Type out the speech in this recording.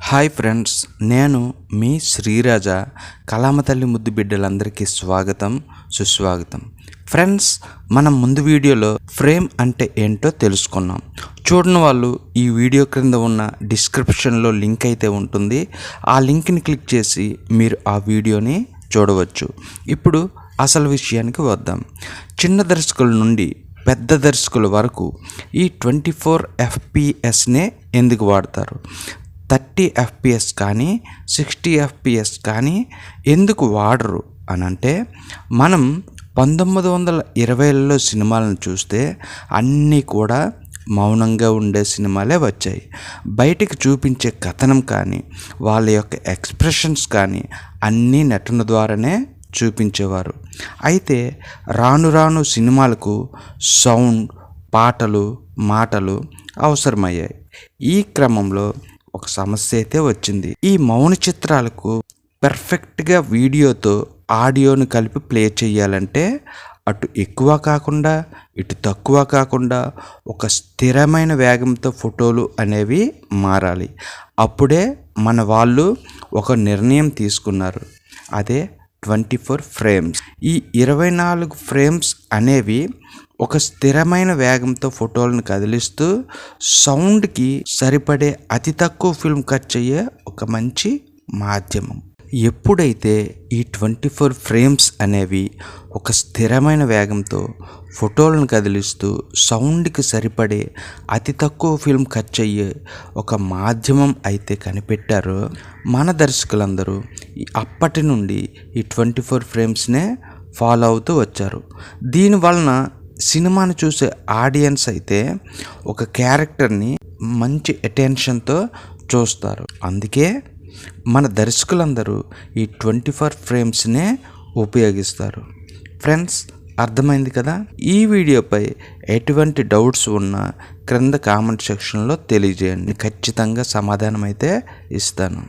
Hi friends, నేను మీ శ్రీరాజ. కళామ తల్లి ముద్దు బిడ్డలందరికీ స్వాగతం, సుస్వాగతం. ఫ్రెండ్స్, మనం ముందు వీడియోలో ఫ్రేమ్ అంటే ఏంటో తెలుసుకున్నాం. చూడని వాళ్ళు ఈ వీడియో క్రింద ఉన్న డిస్క్రిప్షన్లో లింక్ అయితే ఉంటుంది. ఆ లింక్ని క్లిక్ చేసి మీరు ఆ వీడియోని చూడవచ్చు. ఇప్పుడు అసలు విషయానికి వద్దాం. చిన్న దర్శకుల నుండి పెద్ద దర్శకుల వరకు ఈ 24 FPSనే ఎందుకు వాడతారు? 30 FPS కానీ 60 FPS కానీ ఎందుకు వాడరు అని అంటే, మనం 1920లలో సినిమాలను చూస్తే అన్నీ కూడా మౌనంగా ఉండే సినిమాలే వచ్చాయి. బయటికి చూపించే కథనం కానీ వాళ్ళ యొక్క ఎక్స్ప్రెషన్స్ కానీ అన్నీ నటన ద్వారానే చూపించేవారు. అయితే రాను రాను సినిమాలకు సౌండ్, పాటలు, మాటలు అవసరమయ్యాయి. ఈ క్రమంలో ఒక సమస్య అయితే వచ్చింది. ఈ మౌన చిత్రాలకు పర్ఫెక్ట్గా వీడియోతో ఆడియోను కలిపి ప్లే చేయాలంటే అటు ఎక్కువ కాకుండా ఇటు తక్కువ కాకుండా ఒక స్థిరమైన వేగంతో ఫోటోలు అనేవి మారాలి. అప్పుడే మన వాళ్ళు ఒక నిర్ణయం తీసుకున్నారు. అదే 24 ఫ్రేమ్స్. ఈ 24 ఫ్రేమ్స్ అనేవి ఒక స్థిరమైన వేగంతో ఫోటోలను కదిలిస్తూ సౌండ్కి సరిపడే అతి తక్కువ ఫిల్మ్ ఖర్చు అయ్యే ఒక మంచి మాధ్యమం. ఎప్పుడైతే ఈ 24 ఫ్రేమ్స్ అనేవి ఒక స్థిరమైన వేగంతో ఫోటోలను కదిలిస్తూ సౌండ్కి సరిపడే అతి తక్కువ ఫిల్మ్ ఖర్చు అయ్యే ఒక మాధ్యమం అయితే కనిపెట్టారో మన దర్శకులందరూ అప్పటి నుండి ఈ 24 ఫ్రేమ్స్నే ఫాలో అవుతూ వచ్చారు. దీనివలన సినిమాను చూసే ఆడియన్స్ అయితే ఒక క్యారెక్టర్ని మంచి అటెన్షన్తో చూస్తారు. అందుకే మన దర్శకులందరూ ఈ 24 ఫ్రేమ్స్నే ఉపయోగిస్తారు. ఫ్రెండ్స్, అర్థమైంది కదా? ఈ వీడియోపై ఎటువంటి డౌట్స్ ఉన్నా క్రింద కామెంట్ సెక్షన్లో తెలియజేయండి. ఖచ్చితంగా సమాధానం అయితే ఇస్తాను.